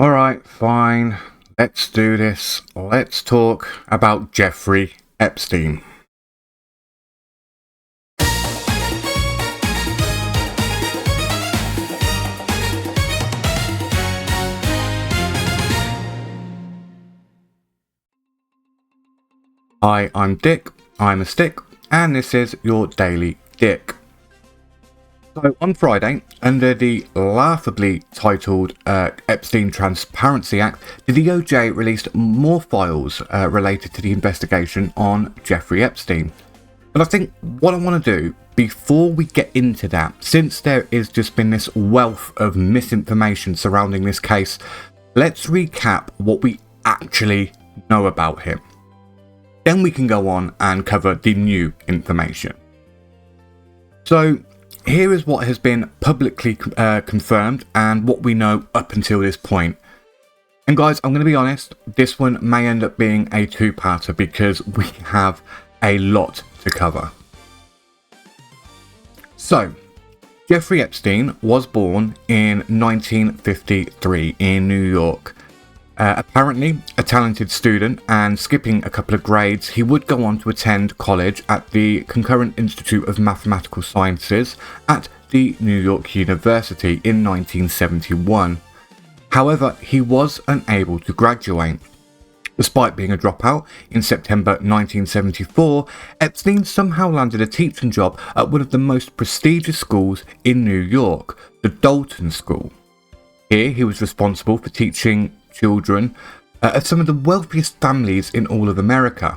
Alright, fine. Let's do this. Let's talk about Jeffrey Epstein. Hi, I'm Dick, I'm a stick, and this is your Daily Dick. So on Friday, under the laughably titled Epstein Transparency Act, the DOJ released more files related to the investigation on Jeffrey Epstein. But I think what I want to do, before we get into that, since there has just been this wealth of misinformation surrounding this case, let's recap what we actually know about him. Then we can go on and cover the new information. So here is what has been publicly confirmed and what we know up until this point. And guys, I'm going to be honest, this one may end up being a two-parter because we have a lot to cover. So, Jeffrey Epstein was born in 1953 in New York. Apparently a talented student, and skipping a couple of grades, he would go on to attend college at the Concurrent Institute of Mathematical Sciences at the New York University in 1971. However, he was unable to graduate. Despite being a dropout, in September 1974, Epstein somehow landed a teaching job at one of the most prestigious schools in New York, the Dalton School. Here he was responsible for teaching children of some of the wealthiest families in all of America,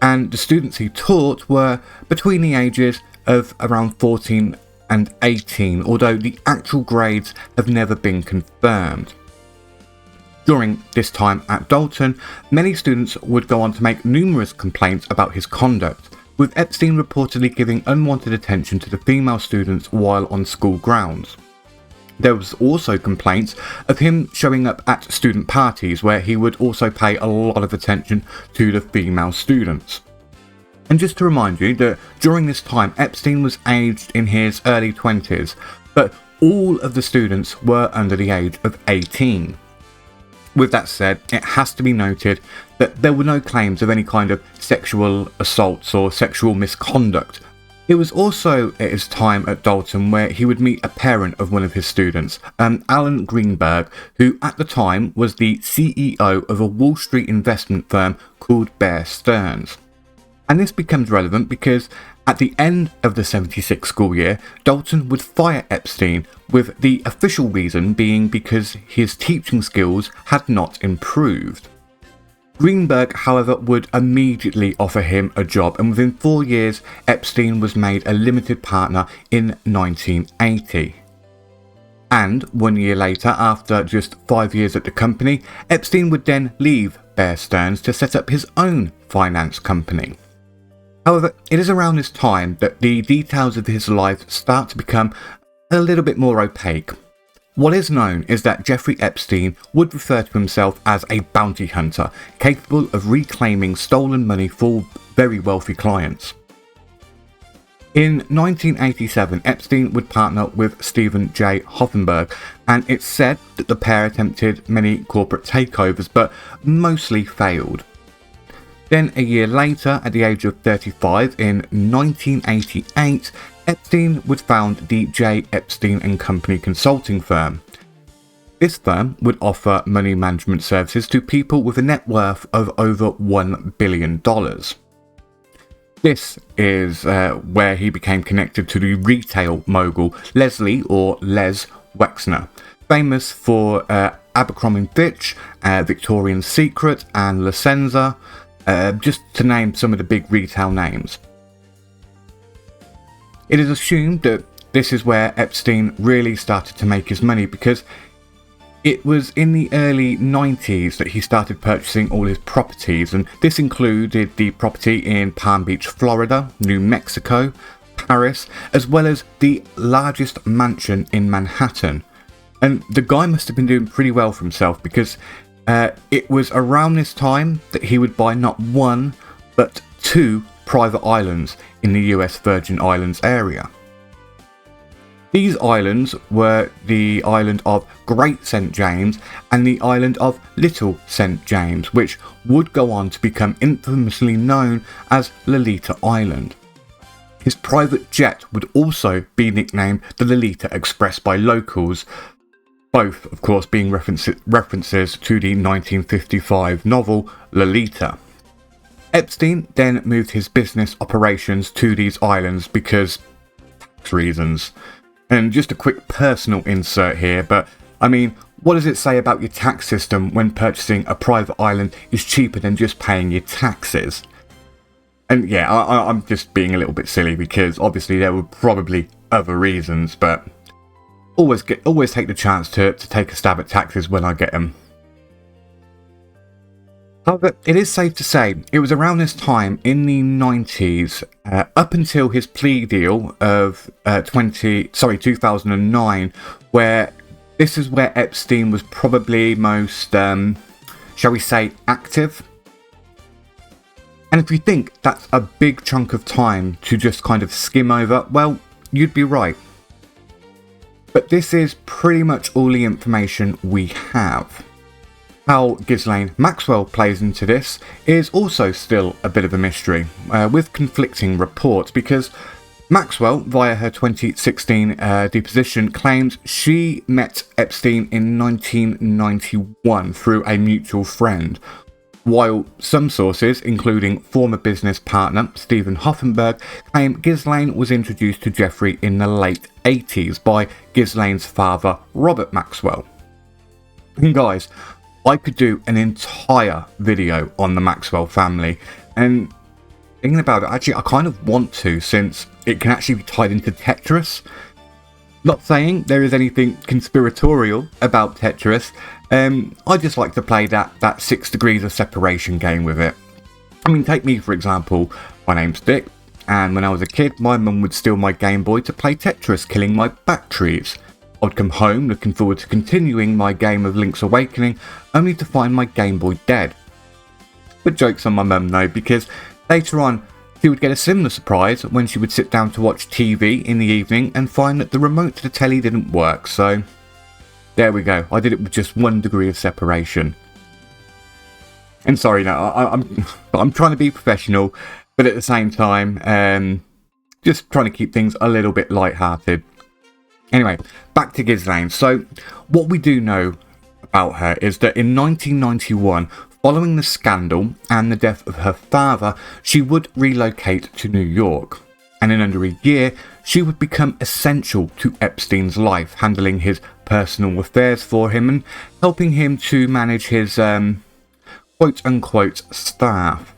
and the students he taught were between the ages of around 14 and 18, although the actual grades have never been confirmed. During this time at Dalton, many students would go on to make numerous complaints about his conduct, with Epstein reportedly giving unwanted attention to the female students while on school grounds. There was also complaints of him showing up at student parties where he would also pay a lot of attention to the female students. And just to remind you that during this time Epstein was aged in his early 20s, but all of the students were under the age of 18. With that said, it has to be noted that there were no claims of any kind of sexual assaults or sexual misconduct. It was also at his time at Dalton where he would meet a parent of one of his students, Alan Greenberg, who at the time was the CEO of a Wall Street investment firm called Bear Stearns. And this becomes relevant because at the end of the 76 school year, Dalton would fire Epstein, with the official reason being because his teaching skills had not improved. Greenberg, however, would immediately offer him a job, and within 4 years, Epstein was made a limited partner in 1980. And 1 year later, after just 5 years at the company, Epstein would then leave Bear Stearns to set up his own finance company. However, it is around this time that the details of his life start to become a little bit more opaque. What is known is that Jeffrey Epstein would refer to himself as a bounty hunter, capable of reclaiming stolen money for very wealthy clients. In 1987, Epstein would partner with Stephen J. Hoffenberg, and it's said that the pair attempted many corporate takeovers, but mostly failed. Then a year later, at the age of 35, in 1988, Epstein would found the J. Epstein & Company consulting firm. This firm would offer money management services to people with a net worth of over $1 billion. This is where he became connected to the retail mogul Leslie or Les Wexner, famous for Abercrombie & Fitch, Victoria's Secret and La Senza, just to name some of the big retail names. It is assumed that this is where Epstein really started to make his money, because it was in the early 90s that he started purchasing all his properties, and this included the property in Palm Beach, Florida, New Mexico, Paris, as well as the largest mansion in Manhattan. And the guy must have been doing pretty well for himself, because it was around this time that he would buy not one, but 2 private islands in the US Virgin Islands area. These islands were the island of Great St. James and the island of Little St. James, which would go on to become infamously known as Lolita Island. His private jet would also be nicknamed the Lolita Express by locals, both of course being references to the 1955 novel Lolita. Epstein then moved his business operations to these islands because tax reasons. And just a quick personal insert here, but I mean, what does it say about your tax system when purchasing a private island is cheaper than just paying your taxes? And yeah, I'm just being a little bit silly because obviously there were probably other reasons, but always take the chance to take a stab at taxes when I get them. However, it is safe to say it was around this time in the 90s, up until his plea deal of 2009, where this is where Epstein was probably most, shall we say, active. And if you think that's a big chunk of time to just kind of skim over, well, you'd be right. But this is pretty much all the information we have. How Ghislaine Maxwell plays into this is also still a bit of a mystery, with conflicting reports, because Maxwell, via her 2016 deposition, claims she met Epstein in 1991 through a mutual friend, while some sources, including former business partner Stephen Hoffenberg, claim Ghislaine was introduced to Jeffrey in the late 80s by Ghislaine's father, Robert Maxwell. And guys, I could do an entire video on the Maxwell family, and thinking about it, actually I kind of want to, since it can actually be tied into Tetris. Not saying there is anything conspiratorial about Tetris, I just like to play that 6 degrees of separation game with it. I mean, take me for example, my name's Dick, and when I was a kid my mum would steal my Game Boy to play Tetris, killing my batteries. I'd come home looking forward to continuing my game of Link's Awakening, only to find my Game Boy dead. But jokes on my mum though, because later on she would get a similar surprise when she would sit down to watch TV in the evening and find that the remote to the telly didn't work, so there we go, I did it with just 1 degree of separation. And sorry, no, I'm trying to be professional, but at the same time, just trying to keep things a little bit light-hearted. Anyway, back to Ghislaine. So, what we do know about her is that in 1991, following the scandal and the death of her father, she would relocate to New York. And in under a year, she would become essential to Epstein's life, handling his personal affairs for him and helping him to manage his quote-unquote staff.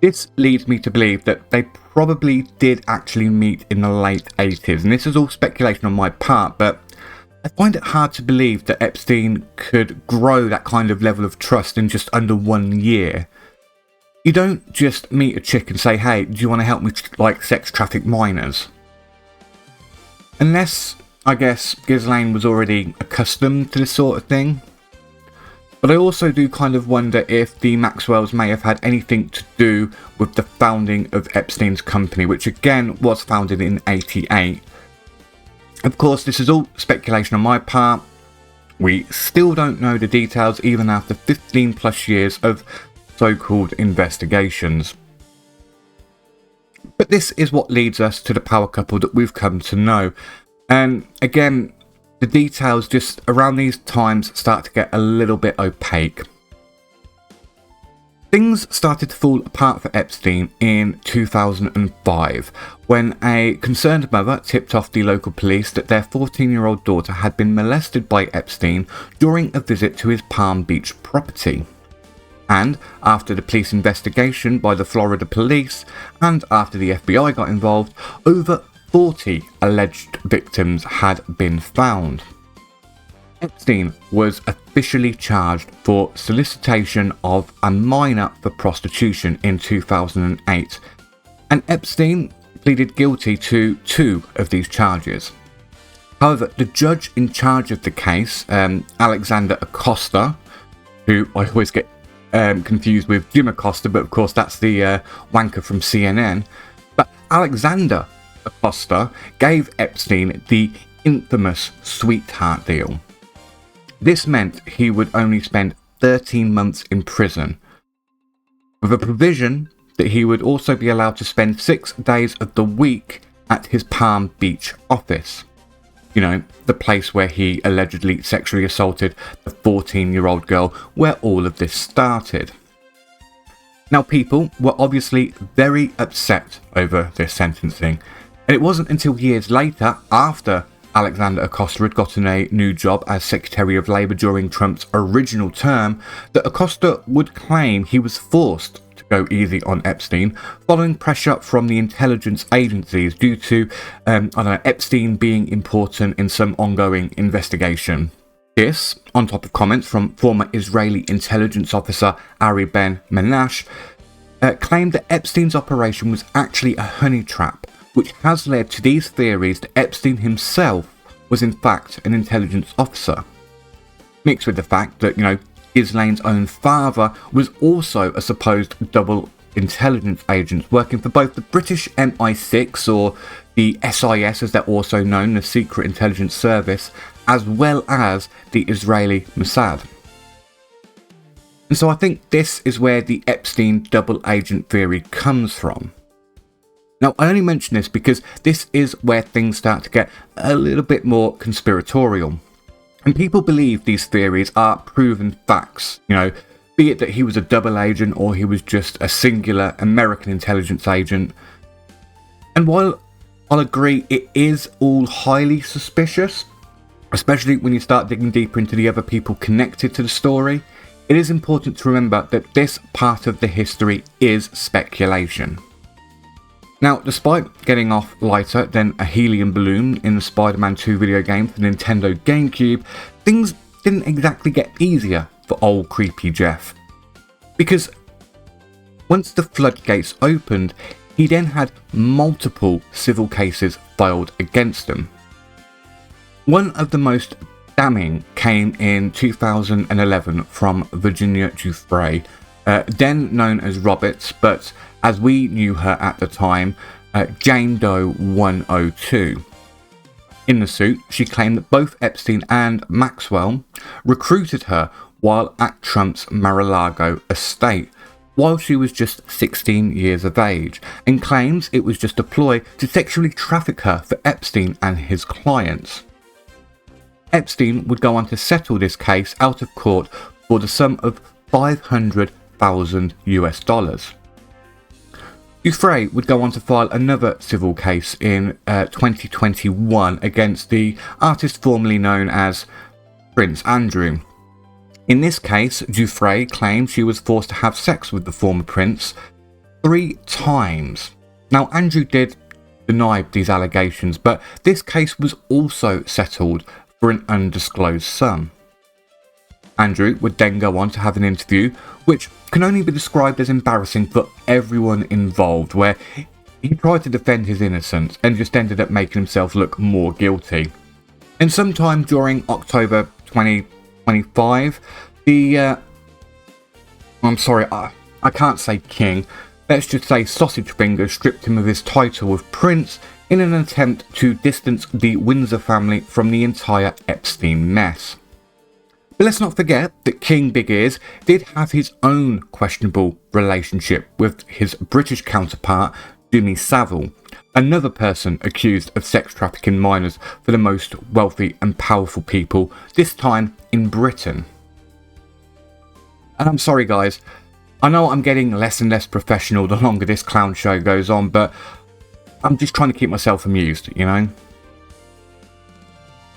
This leads me to believe that they probably did actually meet in the late 80s, and this is all speculation on my part, but I find it hard to believe that Epstein could grow that kind of level of trust in just under 1 year. You don't just meet a chick and say, hey, do you want to help me sex traffic minors? Unless, I guess, Ghislaine was already accustomed to this sort of thing. But I also do kind of wonder if the Maxwells may have had anything to do with the founding of Epstein's company, which again was founded in 88. Of course, this is all speculation on my part. We still don't know the details even after 15 plus years of so-called investigations. But this is what leads us to the power couple that we've come to know. And again, the details just around these times start to get a little bit opaque. Things started to fall apart for Epstein in 2005 when a concerned mother tipped off the local police that their 14-year-old daughter had been molested by Epstein during a visit to his Palm Beach property. And after the police investigation by the Florida police and after the FBI got involved, over 40 alleged victims had been found. Epstein was officially charged for solicitation of a minor for prostitution in 2008, and Epstein pleaded guilty to 2 of these charges. However, the judge in charge of the case, Alexander Acosta, who I always get confused with Jim Acosta, but of course that's the wanker from CNN, but Alexander Acosta gave Epstein the infamous sweetheart deal. This meant he would only spend 13 months in prison, with a provision that he would also be allowed to spend 6 days of the week at his Palm Beach office. You know, the place where he allegedly sexually assaulted the 14-year-old girl where all of this started. Now, people were obviously very upset over this sentencing, and it wasn't until years later, after Alexander Acosta had gotten a new job as Secretary of Labour during Trump's original term, that Acosta would claim he was forced to go easy on Epstein following pressure from the intelligence agencies due to, Epstein being important in some ongoing investigation. This, on top of comments from former Israeli intelligence officer Ari Ben Menash, claimed that Epstein's operation was actually a honey trap, which has led to these theories that Epstein himself was in fact an intelligence officer. Mixed with the fact that, Ghislaine's own father was also a supposed double intelligence agent working for both the British MI6, or the SIS as they're also known, the Secret Intelligence Service, as well as the Israeli Mossad. And so I think this is where the Epstein double agent theory comes from. Now, I only mention this because this is where things start to get a little bit more conspiratorial. And people believe these theories are proven facts, be it that he was a double agent or he was just a singular American intelligence agent. And while I'll agree it is all highly suspicious, especially when you start digging deeper into the other people connected to the story, it is important to remember that this part of the history is speculation. Now, despite getting off lighter than a helium balloon in the Spider-Man 2 video game for the Nintendo GameCube, things didn't exactly get easier for old creepy Jeff. Because once the floodgates opened, he then had multiple civil cases filed against him. One of the most damning came in 2011 from Virginia Giuffre, then known as Roberts, but as we knew her at the time, Jane Doe 102. In the suit, she claimed that both Epstein and Maxwell recruited her while at Trump's Mar-a-Lago estate, while she was just 16 years of age, and claims it was just a ploy to sexually traffic her for Epstein and his clients. Epstein would go on to settle this case out of court for the sum of $500,000 US. Giuffre would go on to file another civil case in 2021 against the artist formerly known as Prince Andrew. In this case, Giuffre claimed she was forced to have sex with the former prince 3 times. Now, Andrew did deny these allegations, but this case was also settled for an undisclosed sum. Andrew would then go on to have an interview, which can only be described as embarrassing for everyone involved, where he tried to defend his innocence and just ended up making himself look more guilty. And sometime during October 2025, I can't say king, let's just say Sausage Fingers stripped him of his title of prince in an attempt to distance the Windsor family from the entire Epstein mess. But let's not forget that King Big Ears did have his own questionable relationship with his British counterpart, Jimmy Savile, another person accused of sex trafficking minors for the most wealthy and powerful people, this time in Britain. And I'm sorry guys, I know I'm getting less and less professional the longer this clown show goes on, but I'm just trying to keep myself amused,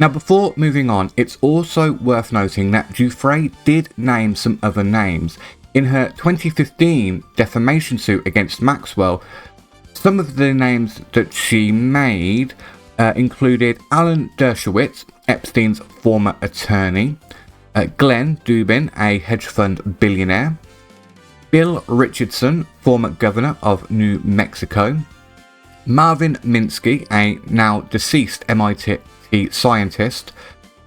Now, before moving on, it's also worth noting that Giuffre did name some other names. In her 2015 defamation suit against Maxwell, some of the names that she made included Alan Dershowitz, Epstein's former attorney, Glenn Dubin, a hedge fund billionaire, Bill Richardson, former governor of New Mexico, Marvin Minsky, a now deceased MIT scientist,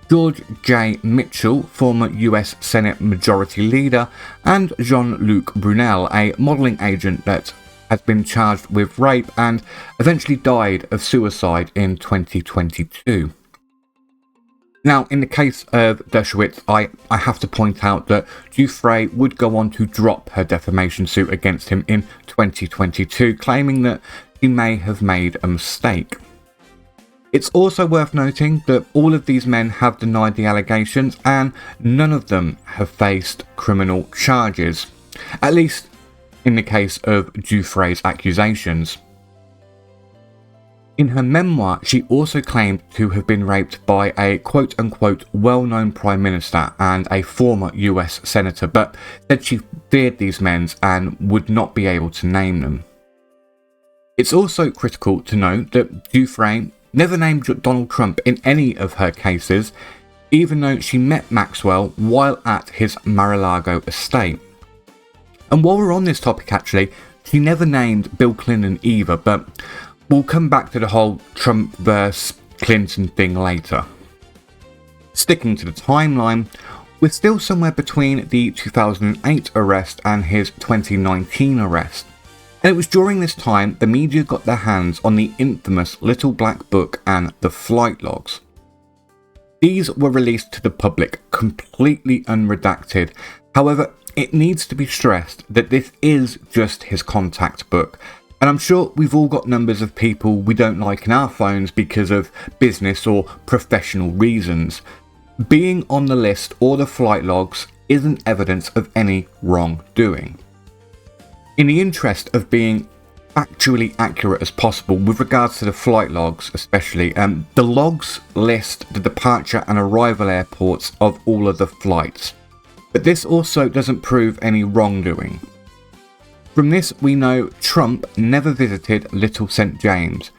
George J. Mitchell, former US Senate Majority Leader, and Jean-Luc Brunel, a modelling agent that has been charged with rape and eventually died of suicide in 2022. Now, in the case of Dershowitz, I have to point out that Giuffre would go on to drop her defamation suit against him in 2022, claiming that she may have made a mistake. It's also worth noting that all of these men have denied the allegations and none of them have faced criminal charges, at least in the case of Giuffre's accusations. In her memoir, she also claimed to have been raped by a quote-unquote well-known Prime Minister and a former US Senator, but said she feared these men and would not be able to name them. It's also critical to note that Giuffre never named Donald Trump in any of her cases, even though she met Maxwell while at his Mar-a-Lago estate. And while we're on this topic actually, she never named Bill Clinton either, but we'll come back to the whole Trump versus Clinton thing later. Sticking to the timeline, we're still somewhere between the 2008 arrest and his 2019 arrest. And it was during this time the media got their hands on the infamous Little Black Book and the flight logs. These were released to the public completely unredacted. However, it needs to be stressed that this is just his contact book. And I'm sure we've all got numbers of people we don't like in our phones because of business or professional reasons. Being on the list or the flight logs isn't evidence of any wrongdoing. In the interest of being factually accurate as possible with regards to the flight logs especially, the logs list the departure and arrival airports of all of the flights. But this also doesn't prove any wrongdoing. From this, we know Trump never visited Little St. James.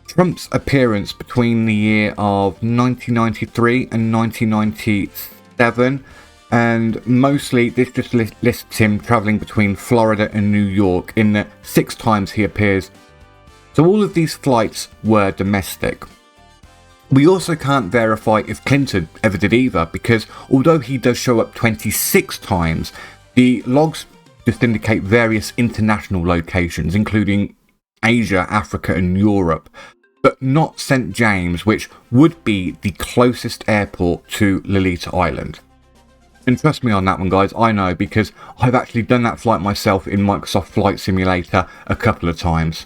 Trump's appearance between the year of 1993 and 1997, and mostly this just lists him travelling between Florida and New York in the 6 times he appears. So all of these flights were domestic. We also can't verify if Clinton ever did either, because although he does show up 26 times, the logs just indicate various international locations, including Asia, Africa and Europe, but not St. James, which would be the closest airport to Lolita Island. And trust me on that one, guys, I know, because I've actually done that flight myself in Microsoft Flight Simulator a couple of times.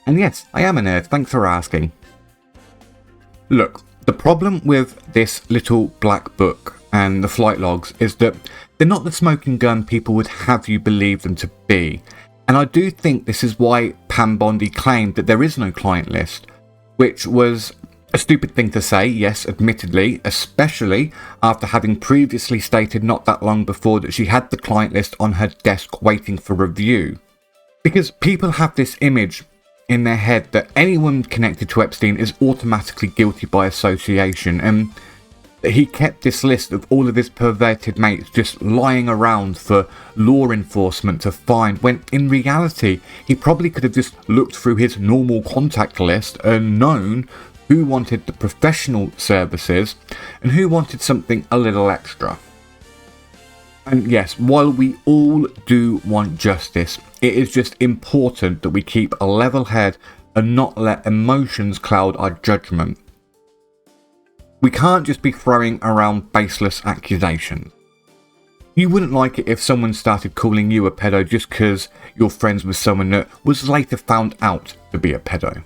And yes, I am a nerd, thanks for asking. Look, the problem with this Little Black Book and the flight logs is that they're not the smoking gun people would have you believe them to be. And I do think this is why Pam Bondi claimed that there is no client list, which was a stupid thing to say, yes, admittedly, especially after having previously stated not that long before that she had the client list on her desk waiting for review. Because people have this image in their head that anyone connected to Epstein is automatically guilty by association, and that he kept this list of all of his perverted mates just lying around for law enforcement to find, when in reality he probably could have just looked through his normal contact list and known who wanted the professional services and who wanted something a little extra. And yes, while we all do want justice, it is just important that we keep a level head and not let emotions cloud our judgment. We can't just be throwing around baseless accusations. You wouldn't like it if someone started calling you a pedo just because you're friends with someone that was later found out to be a pedo.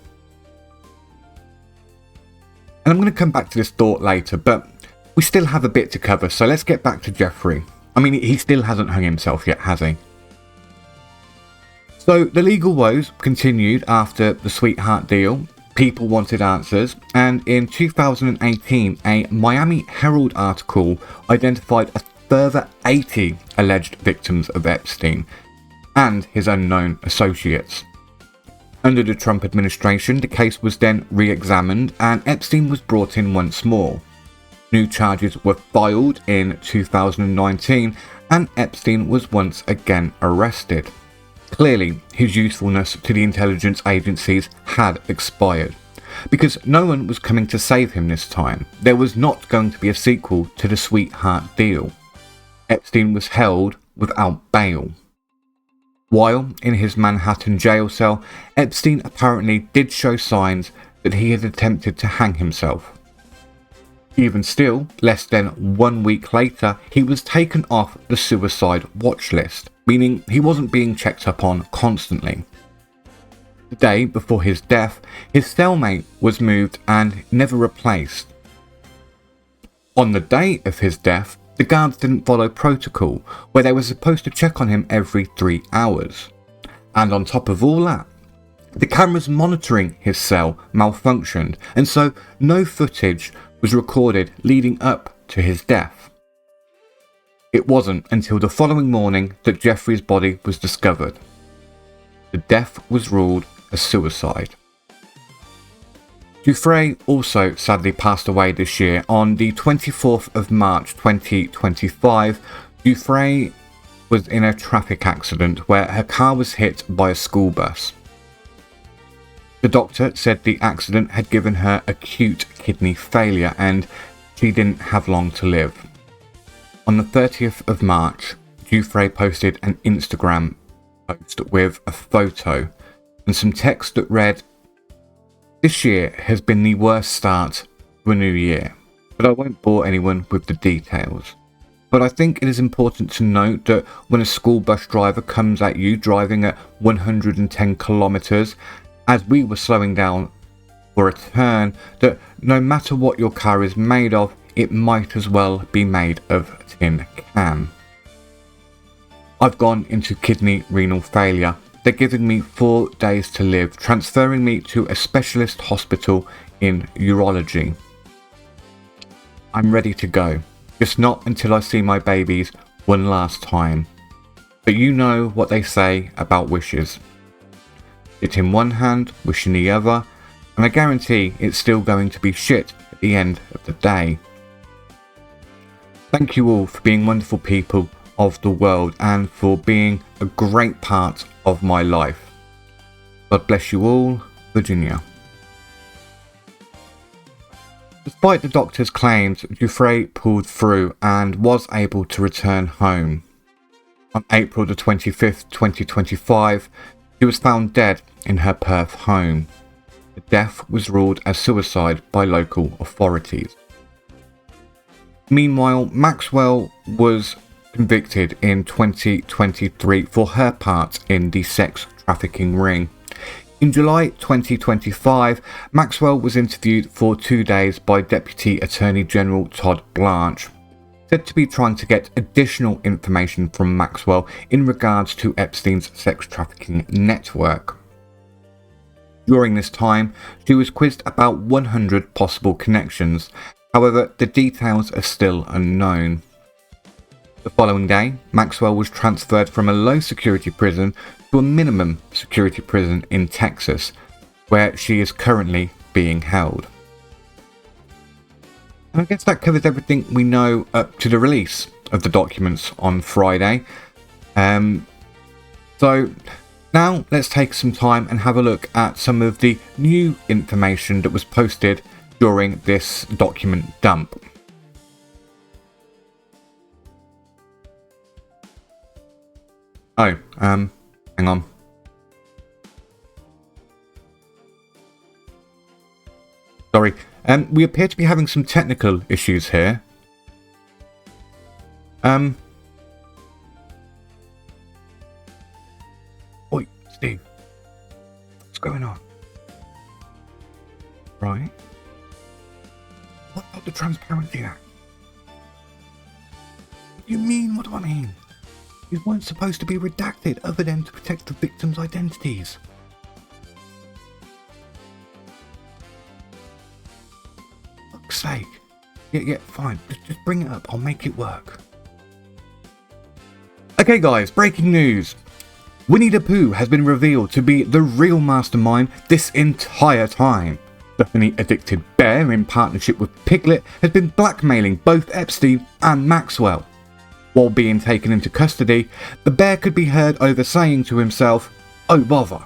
And I'm going to come back to this thought later, but we still have a bit to cover, so let's get back to Jeffrey. I mean, he still hasn't hung himself yet, has he? So the legal woes continued after the sweetheart deal. People wanted answers, and in 2018 a Miami Herald article identified a further 80 alleged victims of Epstein and his unknown associates. Under the Trump administration, the case was then re-examined and Epstein was brought in once more. New charges were filed in 2019 and Epstein was once again arrested. Clearly, his usefulness to the intelligence agencies had expired, because no one was coming to save him this time. There was not going to be a sequel to the sweetheart deal. Epstein was held without bail. While in his Manhattan jail cell, Epstein apparently did show signs that he had attempted to hang himself. Even still, less than 1 week later, he was taken off the suicide watch list, meaning he wasn't being checked up on constantly. The day before his death, his cellmate was moved and never replaced. On the day of his death, the guards didn't follow protocol, where they were supposed to check on him every 3 hours. And on top of all that, the cameras monitoring his cell malfunctioned, and so no footage was recorded leading up to his death. It wasn't until the following morning that Jeffrey's body was discovered. The death was ruled a suicide. Giuffre also sadly passed away this year. On the 24th of March 2025, Giuffre was in a traffic accident where her car was hit by a school bus. The doctor said the accident had given her acute kidney failure and she didn't have long to live. On the 30th of March, Giuffre posted an Instagram post with a photo and some text that read, "This year has been the worst start to a new year, but I won't bore anyone with the details. But I think it is important to note that when a school bus driver comes at you driving at 110 kilometers, as we were slowing down for a turn, that no matter what your car is made of, it might as well be made of tin can. I've gone into kidney renal failure. They're giving me 4 days to live, transferring me to a specialist hospital in urology. I'm ready to go, just not until I see my babies one last time. But you know what they say about wishes. Sit in one hand, wish in the other, and I guarantee it's still going to be shit at the end of the day. Thank you all for being wonderful people of the world and for being a great part of my life. God bless you all, Virginia." Despite the doctor's claims, Giuffre pulled through and was able to return home. On April the 25th, 2025, she was found dead in her Perth home. The death was ruled as suicide by local authorities. Meanwhile, Maxwell was convicted in 2023 for her part in the sex trafficking ring. In July 2025, Maxwell was interviewed for 2 days by Deputy Attorney General Todd Blanche, said to be trying to get additional information from Maxwell in regards to Epstein's sex trafficking network. During this time, she was quizzed about 100 possible connections. However, the details are still unknown. The following day, Maxwell was transferred from a low security prison to a minimum security prison in Texas, where she is currently being held. And I guess that covers everything we know up to the release of the documents on Friday. So now let's take some time and have a look at some of the new information that was posted during this document dump. Oh, hang on. Sorry, we appear to be having some technical issues here. Oi, Steve. What's going on? Right. What about the Transparency Act? What do you mean? What do I mean? These weren't supposed to be redacted other than to protect the victims' identities. For fuck's sake. Yeah, fine. Just bring it up. I'll make it work. Okay guys, breaking news. Winnie the Pooh has been revealed to be the real mastermind this entire time. The honey-addicted bear, in partnership with Piglet, has been blackmailing both Epstein and Maxwell. While being taken into custody, the bear could be heard over saying to himself, "Oh bother."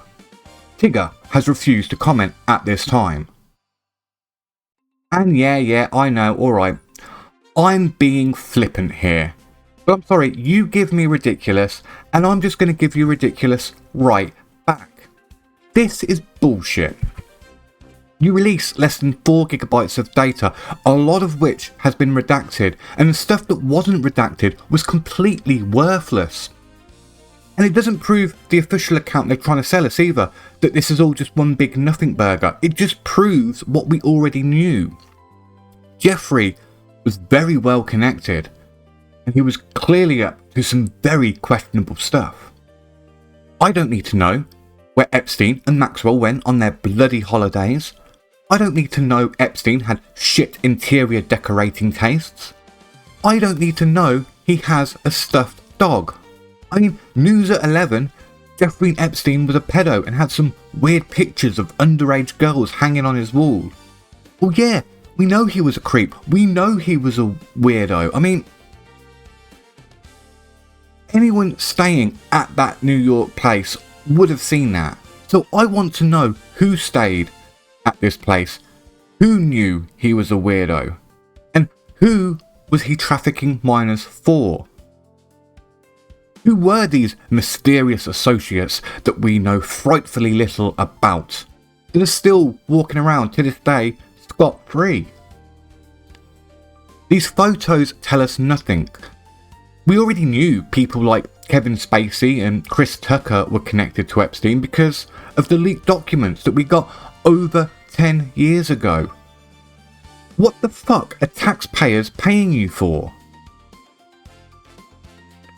Tigger has refused to comment at this time. And yeah, I know, alright. I'm being flippant here. But I'm sorry, you give me ridiculous, and I'm just going to give you ridiculous right back. This is bullshit. You release less than 4 gigabytes of data, a lot of which has been redacted, and the stuff that wasn't redacted was completely worthless. And it doesn't prove the official account they're trying to sell us either, that this is all just one big nothing burger. It just proves what we already knew. Jeffrey was very well connected, and he was clearly up to some very questionable stuff. I don't need to know where Epstein and Maxwell went on their bloody holidays. I don't need to know Epstein had shit interior decorating tastes. I don't need to know he has a stuffed dog. I mean, News at 11, Jeffrey Epstein was a pedo and had some weird pictures of underage girls hanging on his wall. Well, yeah, we know he was a creep. We know he was a weirdo. I mean, anyone staying at that New York place would have seen that. So I want to know who stayed at this place, who knew he was a weirdo, and who was he trafficking minors for? Who were these mysterious associates that we know frightfully little about, that are still walking around to this day scot-free? These photos tell us nothing. We already knew people like Kevin Spacey and Chris Tucker were connected to Epstein because of the leaked documents that we got over 10 years ago. What the fuck are taxpayers paying you for?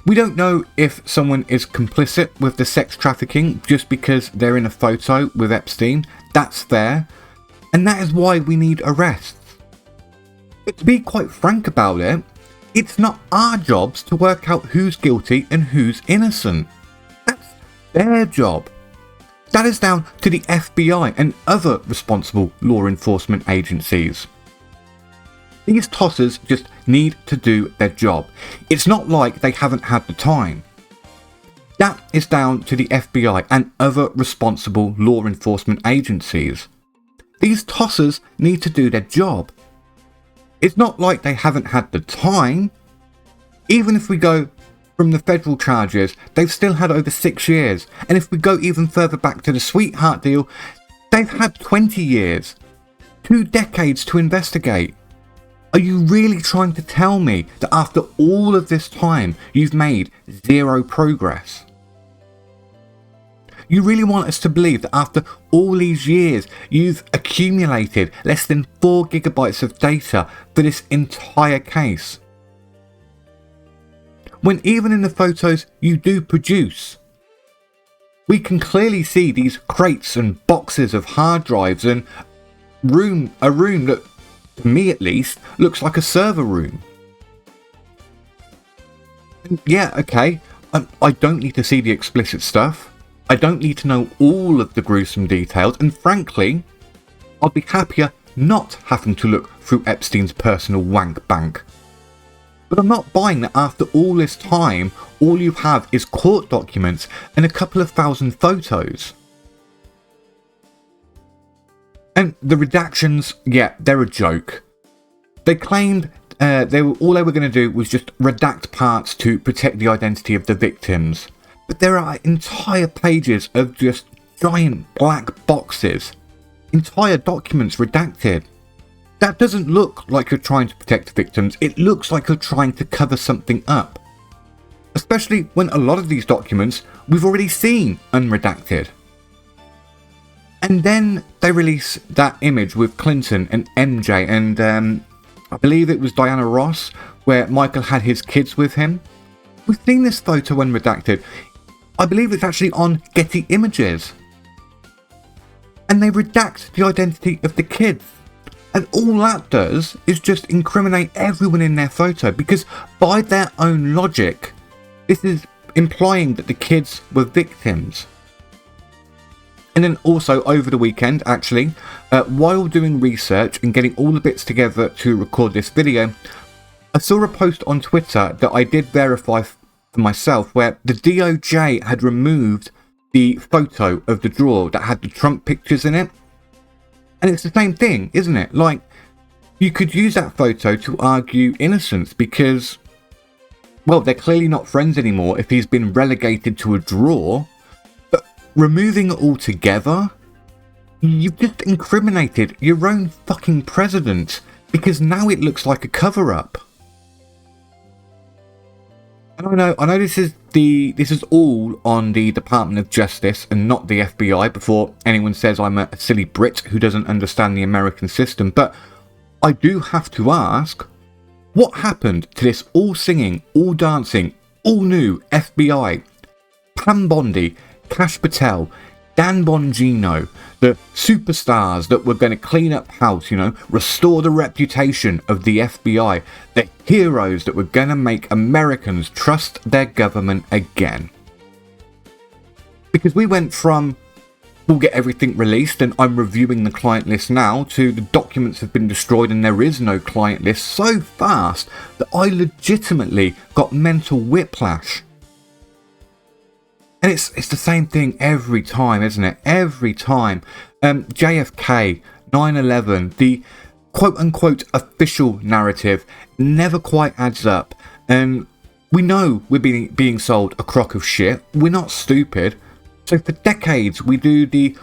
We don't know if someone is complicit with the sex trafficking just because they're in a photo with Epstein. That's fair, and that is why we need arrests. But to be quite frank about it, it's not our jobs to work out who's guilty and who's innocent. That's their job. That is down to the FBI and other responsible law enforcement agencies. These tossers just need to do their job. It's not like they haven't had the time. That is down to the FBI and other responsible law enforcement agencies. These tossers need to do their job. It's not like they haven't had the time. Even if we go from the federal charges, they've still had over 6 years. And if we go even further back to the sweetheart deal, they've had 20 years. 2 decades to investigate. Are you really trying to tell me that after all of this time, you've made zero progress? You really want us to believe that after all these years, you've accumulated less than 4 gigabytes of data for this entire case? When even in the photos you do produce, we can clearly see these crates and boxes of hard drives and a room that, to me at least, looks like a server room. And yeah, okay, I don't need to see the explicit stuff. I don't need to know all of the gruesome details, and frankly, I'd be happier not having to look through Epstein's personal wank bank. But I'm not buying that after all this time, all you have is court documents and a couple of thousand photos. And the redactions, yeah, they're a joke. They claimed all they were going to do was just redact parts to protect the identity of the victims. But there are entire pages of just giant black boxes. Entire documents redacted. That doesn't look like you're trying to protect victims. It looks like you're trying to cover something up. Especially when a lot of these documents we've already seen unredacted. And then they release that image with Clinton and MJ and I believe it was Diana Ross, where Michael had his kids with him. We've seen this photo unredacted. I believe it's actually on Getty Images. And they redact the identity of the kids. And all that does is just incriminate everyone in their photo, because by their own logic, this is implying that the kids were victims. And then also over the weekend, actually, while doing research and getting all the bits together to record this video, I saw a post on Twitter that I did verify for myself, where the DOJ had removed the photo of the drawer that had the Trump pictures in it. And it's the same thing, isn't it? Like, you could use that photo to argue innocence, because Well, they're clearly not friends anymore if he's been relegated to a draw. But removing it all together, you've just incriminated your own fucking president, because now it looks like a cover-up. And I know this is all on the Department of Justice and not the FBI, before anyone says I'm a silly Brit who doesn't understand the American system, but I do have to ask, what happened to this all singing, all dancing, all new FBI? Pam Bondi, Kash Patel, Dan Bongino, the superstars that were going to clean up house, restore the reputation of the FBI, the heroes that were going to make Americans trust their government again. Because we went from, we'll get everything released and I'm reviewing the client list now, to the documents have been destroyed and there is no client list, so fast that I legitimately got mental whiplash. And it's the same thing every time, isn't it? Every time. JFK, 9/11, the quote-unquote official narrative never quite adds up. And we know we're being sold a crock of shit. We're not stupid. So for decades we do the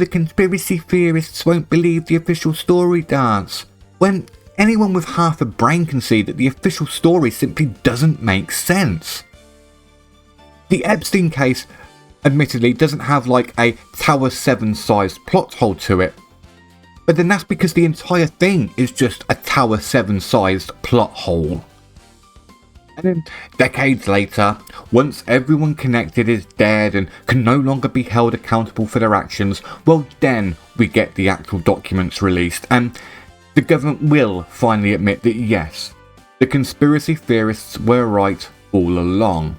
conspiracy theorists won't believe the official story dance, when anyone with half a brain can see that the official story simply doesn't make sense. The Epstein case, admittedly, doesn't have like a Tower 7 sized plot hole to it, but then that's because the entire thing is just a Tower 7 sized plot hole. And then decades later, once everyone connected is dead and can no longer be held accountable for their actions, well then we get the actual documents released, and the government will finally admit that yes, the conspiracy theorists were right all along.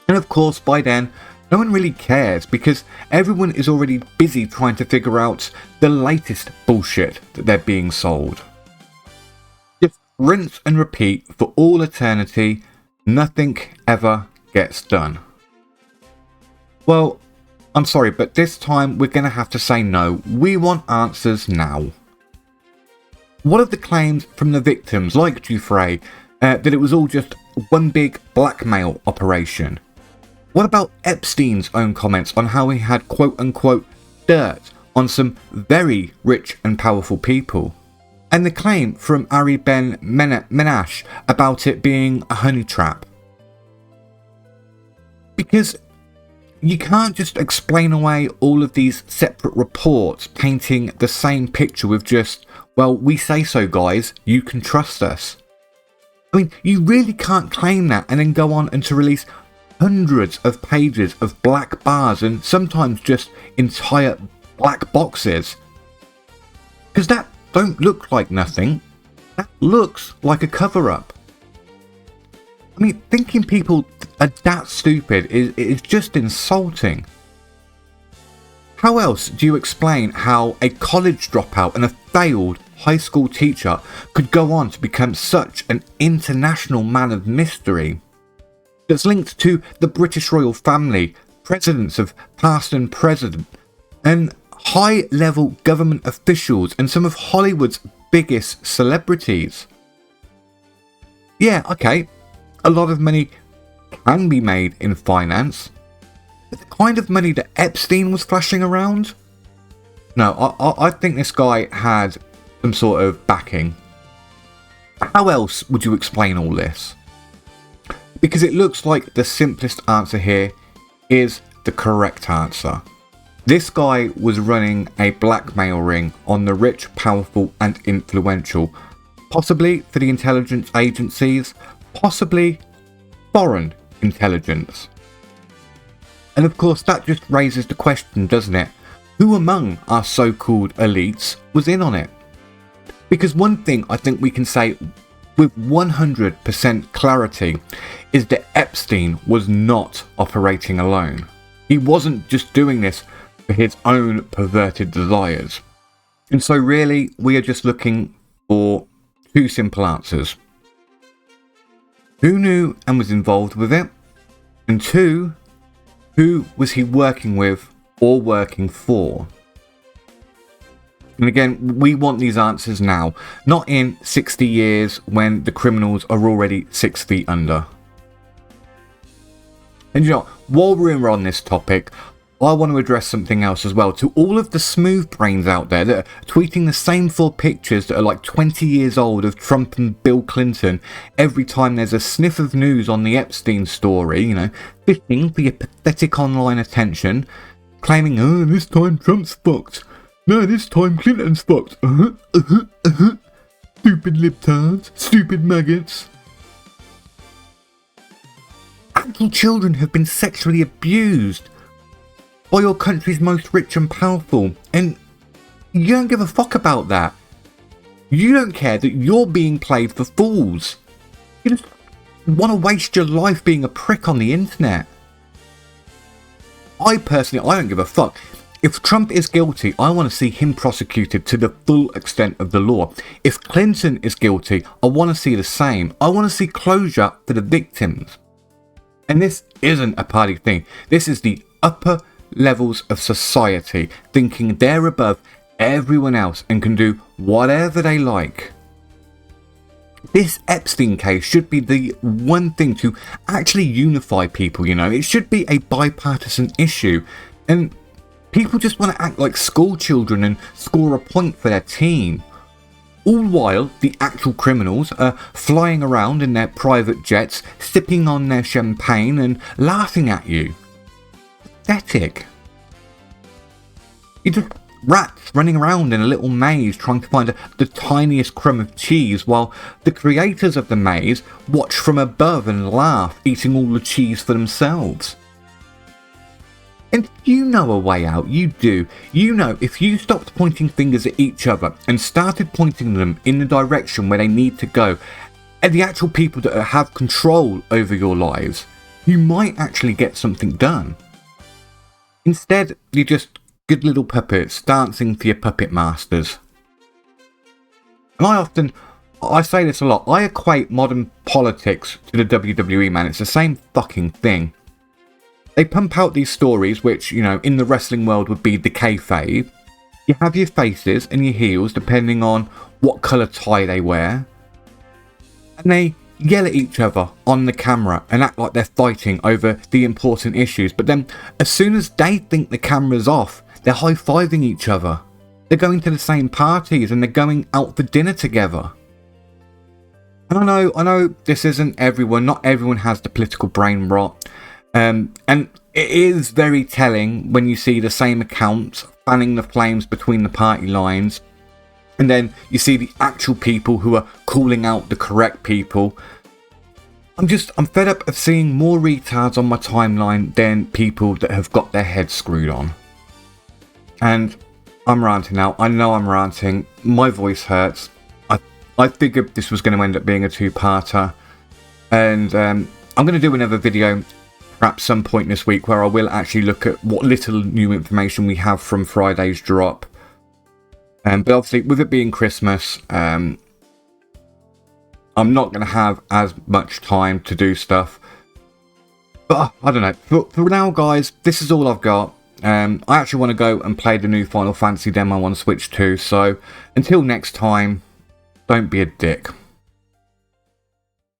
And of course, by then, no one really cares, because everyone is already busy trying to figure out the latest bullshit that they're being sold. Just rinse and repeat for all eternity, nothing ever gets done. Well, I'm sorry, but this time we're going to have to say no. We want answers now. What of the claims from the victims, like Giuffre, that it was all just one big blackmail operation? What about Epstein's own comments on how he had quote-unquote dirt on some very rich and powerful people? And the claim from Ari Ben Menash about it being a honey trap? Because you can't just explain away all of these separate reports painting the same picture with just, well, we say so guys, you can trust us. I mean, you really can't claim that and then go on and to release hundreds of pages of black bars and sometimes just entire black boxes. Because that don't look like nothing. That looks like a cover-up. I mean, thinking people are that stupid is just insulting. How else do you explain how a college dropout and a failed high school teacher could go on to become such an international man of mystery that's linked to the British royal family, presidents of past and present, and high-level government officials and some of Hollywood's biggest celebrities? Yeah, okay, a lot of money can be made in finance, but the kind of money that Epstein was flashing around? No, I think this guy had some sort of backing. How else would you explain all this? Because it looks like the simplest answer here is the correct answer. This guy was running a blackmail ring on the rich, powerful and influential, possibly for the intelligence agencies, possibly foreign intelligence. And of course that just raises the question, doesn't it? Who among our so-called elites was in on it? Because one thing I think we can say with 100% clarity is that Epstein was not operating alone. He wasn't just doing this for his own perverted desires. And so really, we are just looking for two simple answers. Who knew and was involved with it? And two, who was he working with or working for? And again, we want these answers now, not in 60 years when the criminals are already 6 feet under. And you know, while we're on this topic, I want to address something else as well. To all of the smooth brains out there that are tweeting the same 4 pictures that are like 20 years old of Trump and Bill Clinton every time there's a sniff of news on the Epstein story, you know, fishing for your pathetic online attention, claiming, oh, this time Trump's fucked. No, this time Clinton's fucked. Stupid libtards, stupid maggots. Actual children have been sexually abused by your country's most rich and powerful, and you don't give a fuck about that. You don't care that you're being played for fools. You just want to waste your life being a prick on the internet. I don't give a fuck. If Trump is guilty, I want to see him prosecuted to the full extent of the law. If Clinton is guilty, I want to see the same. I want to see closure for the victims. And this isn't a party thing. This is the upper levels of society thinking they're above everyone else and can do whatever they like. This Epstein case should be the one thing to actually unify people, you know. It should be a bipartisan issue, and people just want to act like school children and score a point for their team. All while the actual criminals are flying around in their private jets, sipping on their champagne and laughing at you. Pathetic. You're just rats running around in a little maze trying to find the tiniest crumb of cheese, while the creators of the maze watch from above and laugh, eating all the cheese for themselves. And you know a way out, you do. You know, if you stopped pointing fingers at each other and started pointing them in the direction where they need to go, and the actual people that have control over your lives, you might actually get something done. Instead, you're just good little puppets dancing for your puppet masters. And I say this a lot, I equate modern politics to the WWE, man. It's the same fucking thing. They pump out these stories, which, you know, in the wrestling world would be the kayfabe. You have your faces and your heels, depending on what colour tie they wear. And they yell at each other on the camera and act like they're fighting over the important issues. But then, as soon as they think the camera's off, they're high-fiving each other. They're going to the same parties and they're going out for dinner together. And I know this isn't everyone. Not everyone has the political brain rot. And it is very telling when you see the same accounts fanning the flames between the party lines, and then you see the actual people who are calling out the correct people. I'm fed up of seeing more retards on my timeline than people that have got their heads screwed on. And I'm ranting now. I know I'm ranting. My voice hurts. I figured this was going to end up being a 2-parter, and I'm going to do another video perhaps some point this week where I will actually look at what little new information we have from Friday's drop. But obviously, with it being Christmas, I'm not going to have as much time to do stuff. But I don't know. For now, guys, this is all I've got. I actually want to go and play the new Final Fantasy demo on Switch 2. So until next time, don't be a dick.